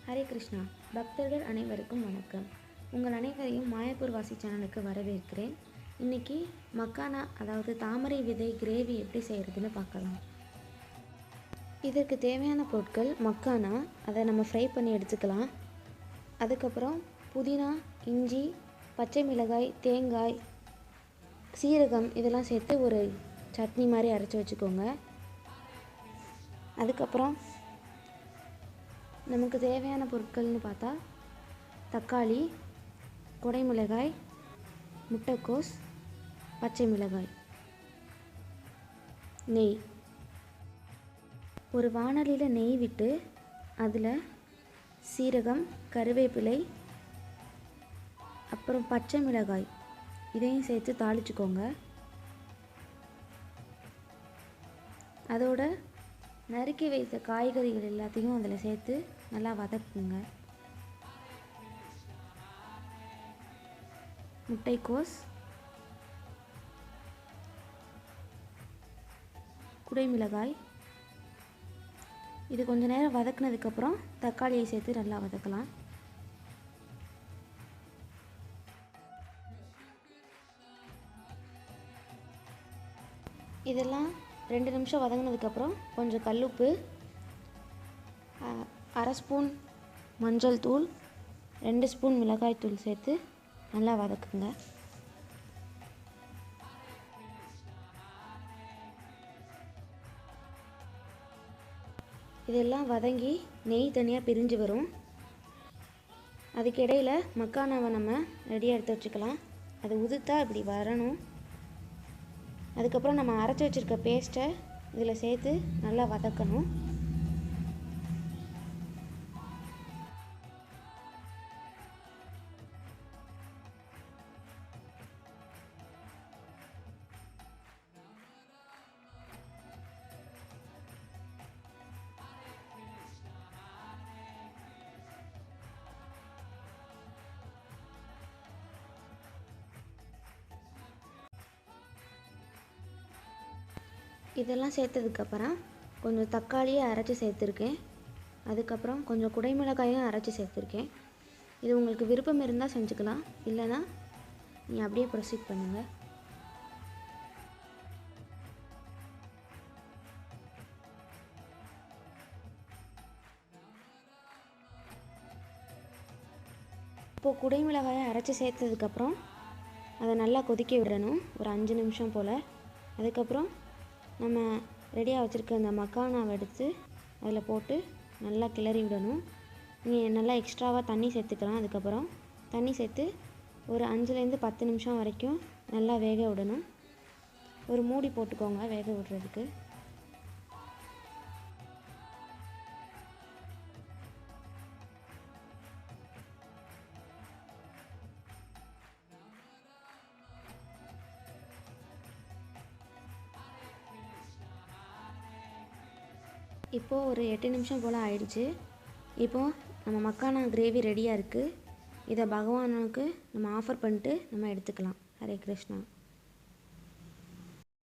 ஹரே கிருஷ்ணா. பக்தர்கள் அனைவருக்கும் வணக்கம். உங்கள் அனைவரையும் மாயப்பூர்வாசி சேனலுக்கு வரவேற்கிறேன். இன்றைக்கி மக்கானா அதாவது தாமரை விதை கிரேவி எப்படி செய்கிறதுன்னு பார்க்கலாம். இதற்கு தேவையான பொருட்கள் மக்கானா, அதை நம்ம ஃப்ரை பண்ணி எடுத்துக்கலாம். அதுக்கப்புறம் புதினா, இஞ்சி, பச்சை மிளகாய், தேங்காய், சீரகம் இதெல்லாம் சேர்த்து ஒரு சட்னி மாதிரி அரைச்சி வச்சுக்கோங்க. அதுக்கப்புறம் நமக்கு தேவையான பொருட்கள்னு பார்த்தா தக்காளி, குடைமிளகாய், முட்டைக்கோஸ், பச்சை மிளகாய், நெய். ஒரு வாணலியில் நெய் விட்டு அதில் சீரகம், கருவேப்பிலை, அப்புறம் பச்சை மிளகாய் இதையும் சேர்த்து தாளிச்சுக்கோங்க. அதோட நறுக்கி வைத்த காய்கறிகள் எல்லாத்தையும் அதில் சேர்த்து நல்லா வதக்குங்க. முட்டைக்கோஸ், குடைமிளகாய் இது கொஞ்ச நேரம் வதக்குனதுக்கப்புறம் தக்காளியை சேர்த்து நல்லா வதக்கலாம். இதெல்லாம் 2 நிமிஷம் வதங்கினதுக்கப்புறம் கொஞ்சம் கல்லுப்பு, 1/2 ஸ்பூன் மஞ்சள் தூள், 2 ஸ்பூன் மிளகாய் தூள் சேர்த்து நல்லா வதக்குங்க. இதெல்லாம் வதங்கி நெய் தனியாக பிரிஞ்சு வரும். அதுக்கு இடையில் மக்கானாவை நம்ம ரெடியாக எடுத்து வச்சுக்கலாம். அது உதுத்தா இப்படி வரணும். அதுக்கப்புறம் நம்ம அரைச்சி வச்சுருக்க பேஸ்ட்டை இதில் சேர்த்து நல்லா வதக்கணும். இதெல்லாம் சேர்த்ததுக்கப்புறம் கொஞ்சம் தக்காளியை அரைச்சி சேர்த்துருக்கேன். அதுக்கப்புறம் கொஞ்சம் குடைமிளகாயும் அரைச்சி சேர்த்துருக்கேன். இது உங்களுக்கு விருப்பம் இருந்தால் செஞ்சுக்கலாம், இல்லைன்னா நீங்கள் அப்படியே ப்ரொசீட் பண்ணுங்கள். இப்போது குடைமிளகாயை அரைச்சி சேர்த்ததுக்கப்புறம் அதை நல்லா கொதிக்க விடணும், ஒரு 5 நிமிஷம் போல். அதுக்கப்புறம் நம்ம ரெடியாக வச்சுருக்க அந்த மக்கானாவை எடுத்து அதில் போட்டு நல்லா கிளறி விடணும். நீங்கள் நல்லா எக்ஸ்ட்ராவாக தண்ணி சேர்த்துக்கலாம். அதுக்கப்புறம் தண்ணி சேர்த்து ஒரு 5லேருந்து 10 நிமிஷம் வரைக்கும் நல்லா வேக விடணும். ஒரு மூடி போட்டுக்கோங்க வேக விடுறதுக்கு. இப்போது ஒரு 8 நிமிஷம் போல் ஆயிடுச்சு. இப்போது நம்ம மக்கானா கிரேவி ரெடியாக இருக்குது. இதை பகவானுக்கு நம்ம ஆஃபர் பண்ணிட்டு நம்ம எடுத்துக்கலாம். ஹரே கிருஷ்ணா.